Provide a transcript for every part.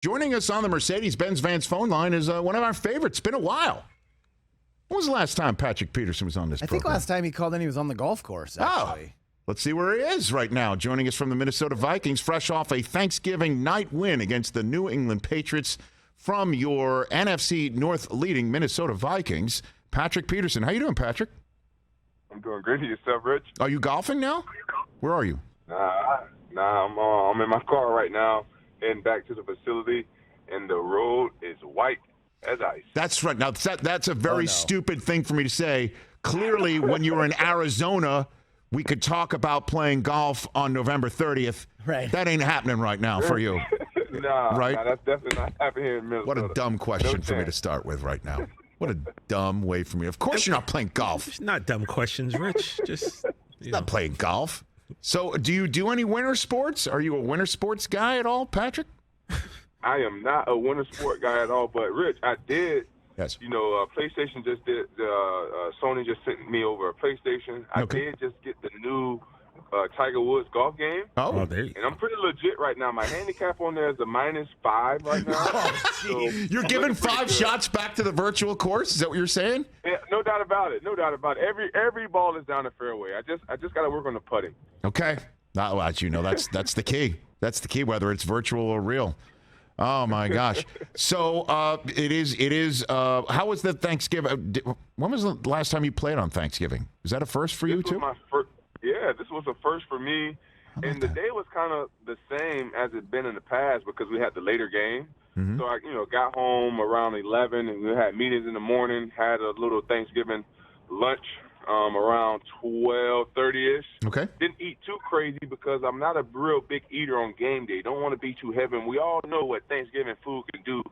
Joining us on the Mercedes-Benz Vans phone line is one of our favorites. It's been a while. When was the last time Patrick Peterson was on this program? I think last time he called in, he was on the golf course, actually. Let's see where he is right now. Joining us from the Minnesota Vikings, fresh off a Thanksgiving night win against the New England Patriots from your NFC North leading Minnesota Vikings, Patrick Peterson. How you doing, Patrick? I'm doing great. Yourself, Rich? Are you golfing now? Where are you? Nah, I'm in my car right now, heading back to the facility, and the road is white as ice. That's right. Now, that's a very stupid thing for me to say. Clearly, when you were in Arizona, we could talk about playing golf on November 30th. Right. That ain't happening right now for you. Nah, that's definitely not happening here in Minnesota. What a dumb question for me to start with right now. What a dumb way for me. Of course you're not playing golf. It's not dumb questions, Rich. Just not playing golf. So do you do any winter sports? Are you a winter sports guy at all, Patrick? I am not a winter sport guy at all, but Rich, I did. Yes. You know, PlayStation just did. Sony just sent me over a PlayStation. I did just get the new Tiger Woods golf game. Oh, and I'm pretty legit right now. My handicap on there is a -5 right now. So you're giving 5 shots back to the virtual course? Is that what you're saying? Yeah, no doubt about it. No doubt about it. Every ball is down the fairway. I just got to work on the putting. Okay. Well, as you know, that's the key. That's the key, whether it's virtual or real. Oh my gosh! So it is. How was the Thanksgiving? When was the last time you played on Thanksgiving? Is that a first for you too? Yeah, this was a first for me, and the day was kind of the same as it's been in the past because we had the later game. Mm-hmm. So I, got home around 11, and we had meetings in the morning. Had a little Thanksgiving lunch around 12:30ish. Okay. Didn't eat too crazy because I'm not a real big eater on game day. Don't want to be too heavy. And we all know what Thanksgiving food can do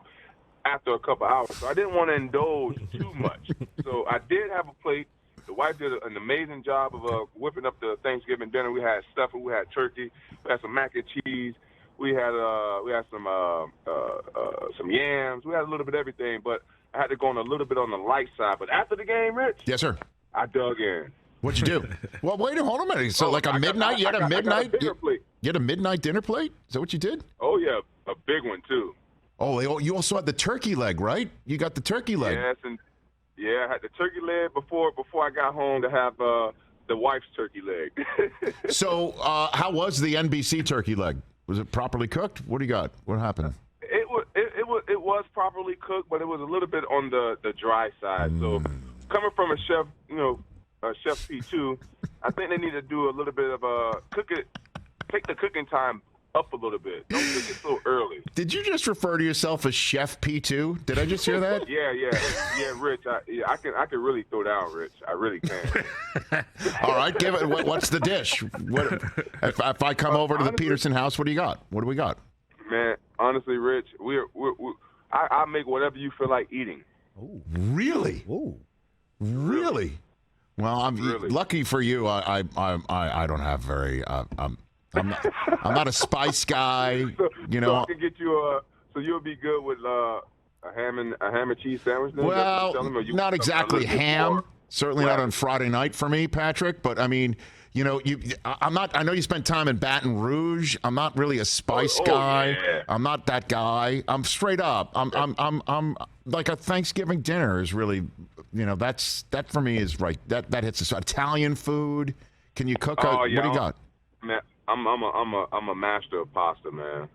after a couple hours. So I didn't want to indulge too much. So I did have a plate. The wife did an amazing job of whipping up the Thanksgiving dinner. We had stuffing, we had turkey, we had some mac and cheese, we had some yams, we had a little bit of everything. But I had to go on a little bit on the light side. But after the game, Rich, yes, sir, I dug in. What'd you do? Well, wait, hold on a minute. So, you had a midnight dinner plate? Is that what you did? Oh yeah, a big one too. Oh, you also had the turkey leg, right? You got the turkey leg. Yes, and I had the turkey leg before I got home to have the wife's turkey leg. So, how was the NBC turkey leg? Was it properly cooked? What do you got? What happened? It was properly cooked, but it was a little bit on the dry side. So, coming from a chef, Chef P2, I think they need to do a little bit of take the cooking time up a little bit. Don't cook it so early. Did you just refer to yourself as Chef P2? Did I just hear that? Yeah, Rich. I can really throw down, Rich. I really can. All right, give it. What's the dish? If I come over to the Peterson house, what do you got? What do we got? Man, honestly, Rich, I make whatever you feel like eating. Oh, really? Ooh. Really? Well, I'm lucky for you. I don't have very. I'm not a spice guy. So I can get you so you'll be good with a ham and cheese sandwich. Then? Well, not exactly ham. Certainly not on Friday night for me, Patrick. But I mean, I'm not. I know you spent time in Baton Rouge. I'm not really a spice guy. Yeah. I'm not that guy. I'm straight up. I'm like a Thanksgiving dinner is really, that for me is right. That hits us. Italian food. Can you cook? What do you got? Man, I'm a master of pasta, man.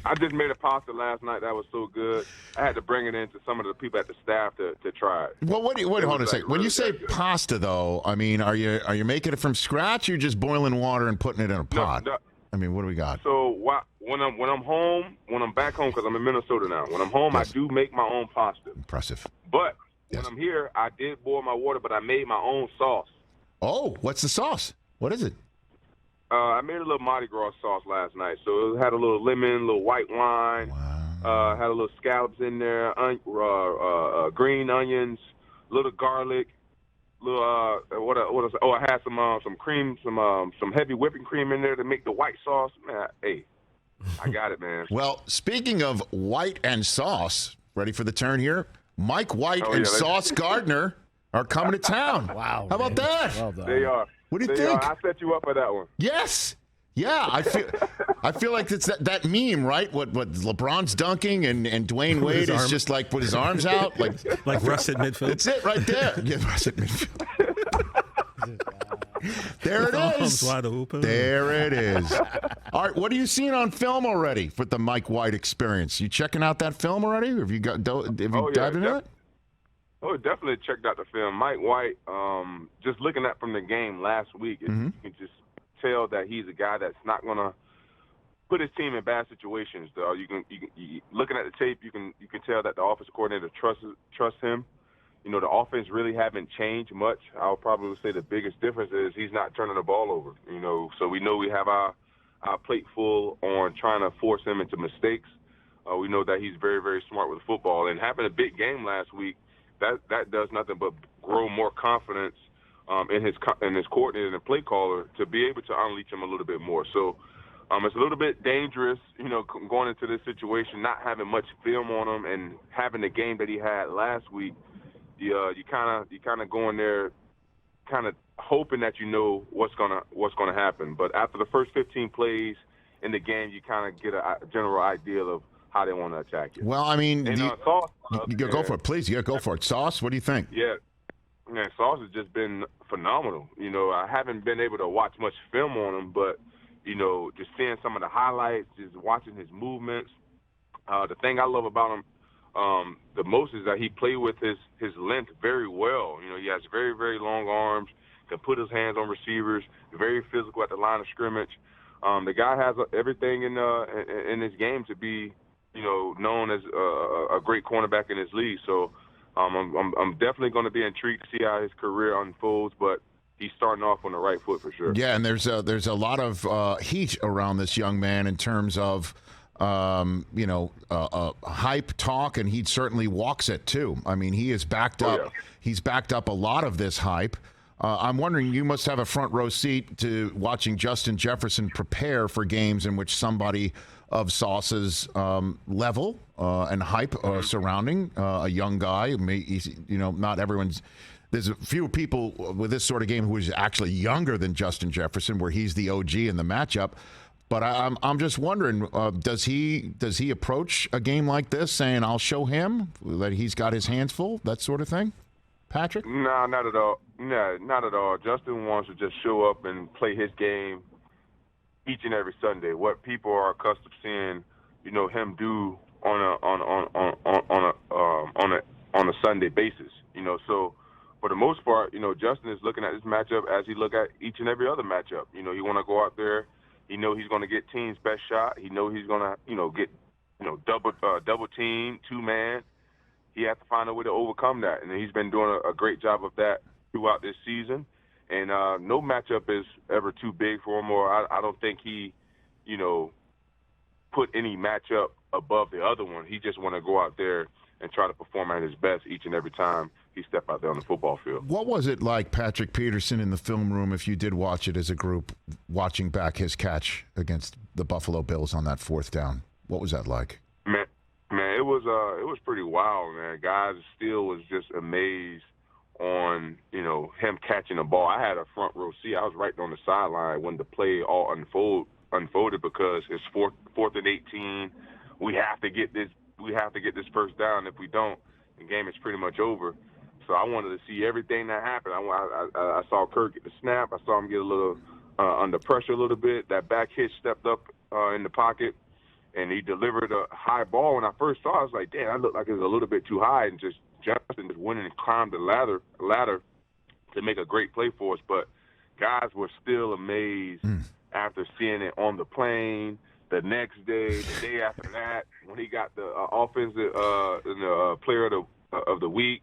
I just made a pasta last night that was so good. I had to bring it in to some of the people at the staff to try it. Well, hold on a second. When you say pasta, though, I mean, are you making it from scratch? Or you're just boiling water and putting it in a pot? No. I mean, what do we got? So when I'm home, when I'm back home, because I'm in Minnesota now. When I'm home, yes. I do make my own pasta. Impressive. But when I'm here, I did boil my water, but I made my own sauce. Oh, what's the sauce? What is it? I made a little Mardi Gras sauce last night. So it had a little lemon, a little white wine, had a little scallops in there, green onions, a little garlic, little I had some cream, some heavy whipping cream in there to make the white sauce. Man, hey, I got it, man. Well, speaking of white and sauce, ready for the turn here? Mike White and Sauce Gardner are coming to town. Wow. How about that? Well done. They are. What do you think? I set you up for that one. Yes. Yeah, I feel like it's that meme, right? What LeBron's dunking and Dwayne Wade is just like put his arms out, like Russ at midfield. That's it right there. Yeah, Russ at midfield. There it is. Wide open. There it is. All right, what are you seeing on film already with the Mike White experience? You checking out that film already? Have you dived into it? Oh, definitely checked out the film. Mike White, just looking at from the game last week, you can just tell that he's a guy that's not going to put his team in bad situations. Though you looking at the tape, you can tell that the offensive coordinator trusts him. You know, the offense really haven't changed much. I'll probably say the biggest difference is he's not turning the ball over. You know, so we know we have our plate full on trying to force him into mistakes. We know that he's very, very smart with football, and having a big game last week, that does nothing but grow more confidence in his coordinator and play caller to be able to unleash him a little bit more. So it's a little bit dangerous, you know, going into this situation, not having much film on him and having the game that he had last week. You kind of go in there, kind of hoping that you know what's gonna happen. But after the first 15 plays in the game, you kind of get a general idea of how they want to attack you. Well, I mean, Sauce, go for it, please. Yeah, go for it. Sauce, what do you think? Yeah, man, Sauce has just been phenomenal. You know, I haven't been able to watch much film on him, but you know, just seeing some of the highlights, just watching his movements. The thing I love about him the most is that he played with his length very well. You know, he has very, very long arms, can put his hands on receivers, very physical at the line of scrimmage. The guy has everything in his game to be, you know, known as a great cornerback in his league. So I'm definitely going to be intrigued to see how his career unfolds, but he's starting off on the right foot for sure. Yeah, and there's a lot of heat around this young man in terms of hype talk, and he certainly walks it too. I mean, he is backed up. Yeah. He's backed up a lot of this hype. I'm wondering, you must have a front row seat to watching Justin Jefferson prepare for games in which somebody of Sauce's level and hype surrounding a young guy. Not everyone's. There's a few people with this sort of game who is actually younger than Justin Jefferson, where he's the OG in the matchup. But I'm just wondering, does he approach a game like this saying, "I'll show him that he's got his hands full," that sort of thing, Patrick? No, not at all. No, not at all. Justin wants to just show up and play his game each and every Sunday. What people are accustomed to seeing, you know, him do on a Sunday basis. You know, so for the most part, you know, Justin is looking at this matchup as he look at each and every other matchup. You know, he want to go out there. He know he's going to get team's best shot. He know he's going to, you know, get, you know, double team, 2-man. He has to find a way to overcome that, and he's been doing a great job of that throughout this season. And no matchup is ever too big for him, or I don't think he, you know, put any matchup above the other one. He just want to go out there and try to perform at his best each and every time he step out there on the football field. What was it like, Patrick Peterson, in the film room, if you did watch it as a group, watching back his catch against the Buffalo Bills on that 4th down? What was that like? Man, it was pretty wild, man. Guys still was just amazed on, you know, him catching the ball. I had a front row seat. I was right on the sideline when the play all unfolded because it's 4th and 18. We have to get this 1st down. If we don't, the game is pretty much over. So I wanted to see everything that happened. I saw Kirk get the snap. I saw him get a little under pressure a little bit. That back hitch stepped up in the pocket, and he delivered a high ball. When I first saw it, I was like, damn, that looked like it was a little bit too high. And just Justin just went in and climbed the ladder to make a great play for us. But guys were still amazed after seeing it on the plane. The next day, the day after that, when he got the offensive player of the week,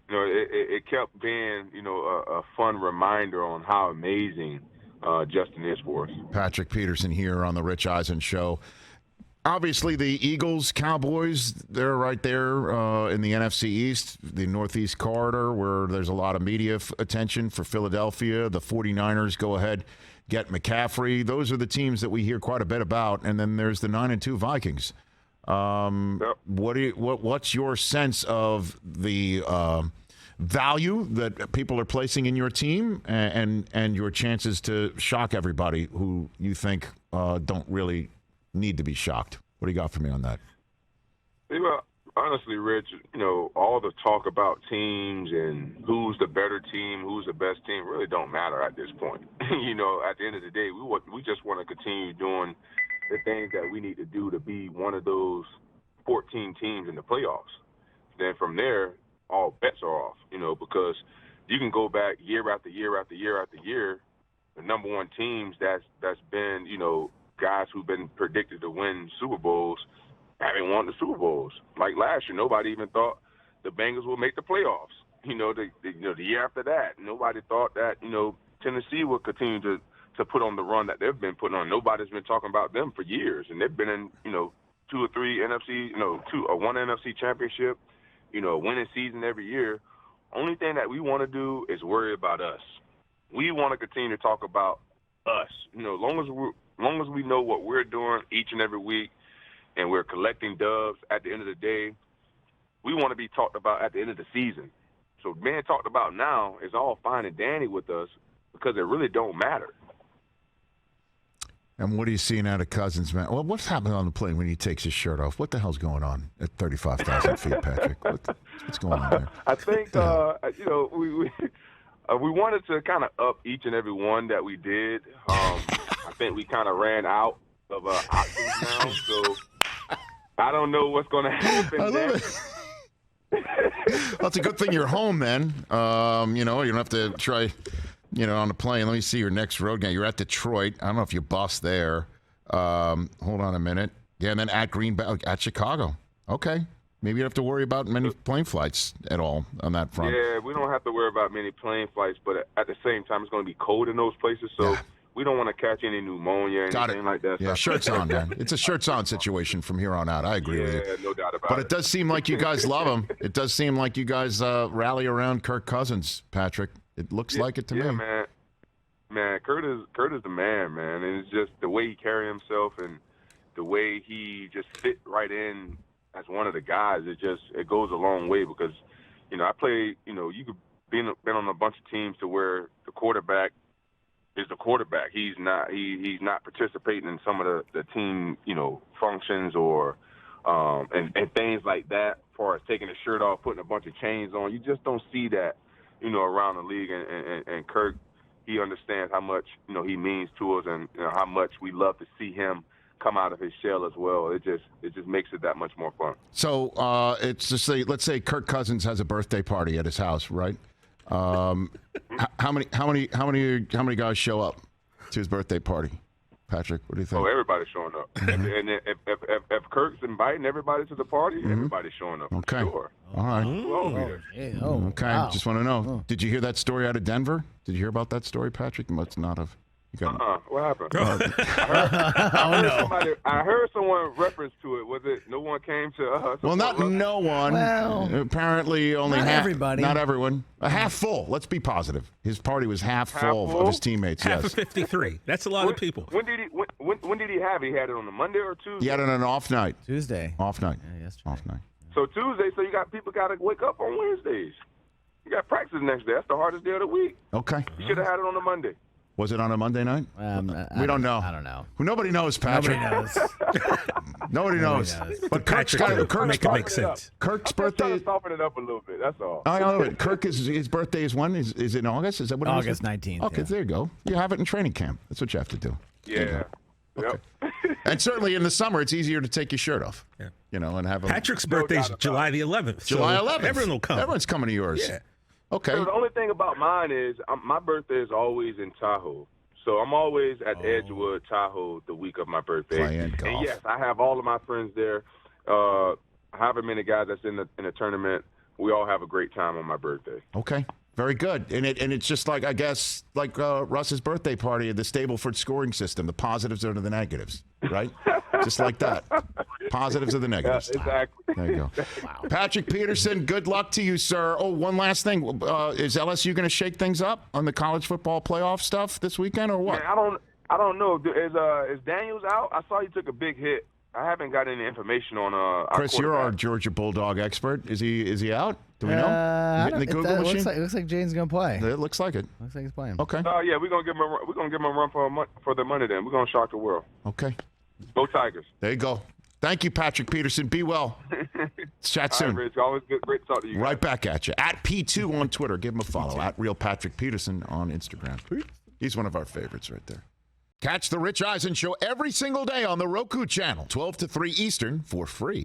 you know, it kept being, you know, a fun reminder on how amazing Justin is for us. Patrick Peterson here on the Rich Eisen Show. Obviously, the Eagles, Cowboys, they're right there in the NFC East, the Northeast corridor, where there's a lot of media attention for Philadelphia. The 49ers go ahead, get McCaffrey. Those are the teams that we hear quite a bit about. And then there's the 9-2 Vikings. Yep. What's your sense of the value that people are placing in your team and your chances to shock everybody who you think don't really need to be shocked. What do you got for me on that? Well, honestly, Rich, all the talk about teams and who's the better team, who's the best team, really don't matter at this point. At the end of the day, we just want to continue doing the things that we need to do to be one of those 14 teams in the playoffs. Then from there, all bets are off, because you can go back year after year after year after year, the number one teams that's been, guys who've been predicted to win Super Bowls haven't won the Super Bowls. Like last year, nobody even thought the Bengals would make the playoffs. The year after that, nobody thought that, Tennessee would continue to put on the run that they've been putting on. Nobody's been talking about them for years, and they've been in, two or three NFC, one NFC championship, winning season every year. Only thing that we want to do is worry about us. We want to continue to talk about us. Long as we know what we're doing each and every week, and we're collecting dubs at the end of the day, we want to be talked about at the end of the season. So being talked about now is all fine and dandy with us because it really don't matter. And what are you seeing out of Cousins, man? Well, what's happening on the plane when he takes his shirt off? What the hell's going on at 35,000 feet, Patrick? What's going on there? I think, we wanted to kind of up each and every one that we did. I think we kind of ran out of options now, so I don't know what's going to happen. I love it. Well, it's a good thing you're home, man. You don't have to try, on the plane. Let me see your next road game. You're at Detroit. I don't know if you bust there. Hold on a minute. Yeah, and then at Green Bay, at Chicago. Okay. Maybe you don't have to worry about many plane flights at all on that front. Yeah, we don't have to worry about many plane flights, but at the same time, it's going to be cold in those places, so we don't want to catch any pneumonia or anything like that. Yeah, shirts on, man. It's a shirts on situation from here on out. I agree with you. Yeah, no doubt about it. But it does seem like you guys love him. It does seem like you guys rally around Kirk Cousins, Patrick. It looks like it to me. Yeah, man. Kurt is the man, man. And it's just the way he carries himself and the way he just fit right in as one of the guys. It goes a long way because, I played, you could been on a bunch of teams to where the quarterback is the quarterback. He's not participating in some of the team, functions or and things like that, as far as taking his shirt off, putting a bunch of chains on. You just don't see that, around the league. And Kirk, he understands how much, he means to us and how much we love to see him come out of his shell as well. It just makes it that much more fun. So it's just let's say Kirk Cousins has a birthday party at his house, right? How many guys show up to his birthday party? Patrick, what do you think? Oh, everybody's showing up. and if Kirk's inviting everybody to the party, everybody's showing up. Okay. Sure. All right. Okay. Wow. Just want to know. Did you hear that story out of Denver? Did you hear about that story, Patrick? You must not have. What happened? I heard someone reference to it. Was it no one came to us? Well, not no one. Well, apparently only not half. everybody. Not everyone. A half full. Let's be positive. His party was half full of his teammates. Half yes. of 53. That's a lot of people. When did he have it? He had it on a Monday or Tuesday? He had it on an off night. Tuesday. Off night. Yeah, yesterday. Off night. So Tuesday, so people got to wake up on Wednesdays. You got practice the next day. That's the hardest day of the week. Okay. You should have had it on a Monday. Was it on a Monday night? We don't know. I don't know. Nobody knows, Patrick. Nobody knows. Nobody knows. But Kirk's make it make sense. Kirk's I'm just trying birthday. to soften it up a little bit. That's all. I know it. Kirk his birthday is when? Is it in August? Is that what it is? August 19th. Okay, there you go. You have it in training camp. That's what you have to do. Yeah. Yep. And certainly in the summer, it's easier to take your shirt off. Yeah. And have a Patrick's birthday's July the 11th. July so 11th. Everyone will come. Everyone's coming to yours. Yeah. Okay. So the only thing about mine is my birthday is always in Tahoe. So I'm always at Edgewood, Tahoe, the week of my birthday. Playing golf. And yes, I have all of my friends there. However many guys that's in the tournament, we all have a great time on my birthday. Okay. Very good. And it's just like, I guess, like Russ's birthday party at the Stableford scoring system. The positives are the negatives, right? Just like that. Positives are the negatives. Yeah, exactly. There you go. Wow. Patrick Peterson, good luck to you, sir. Oh, one last thing. Is LSU going to shake things up on the college football playoff stuff this weekend or what? Man, I don't know. Is Daniels out? I saw he took a big hit I haven't got any information on Chris, you're our Georgia Bulldog expert. Is he out? Do we know? Hitting the Google machine? It looks like Jane's gonna play. It looks like it. Looks like he's playing. Okay. Yeah, we're gonna give him a run for the money. Then we're gonna shock the world. Okay. Go Tigers. There you go. Thank you, Patrick Peterson. Be well. Let's chat soon. All right, Rich. Always great to talk to you. Right back at you. At P2 on Twitter. Give him a follow. At Real Patrick Peterson on Instagram. He's one of our favorites right there. Catch the Rich Eisen Show every single day on the Roku channel, 12 to 3 Eastern, for free.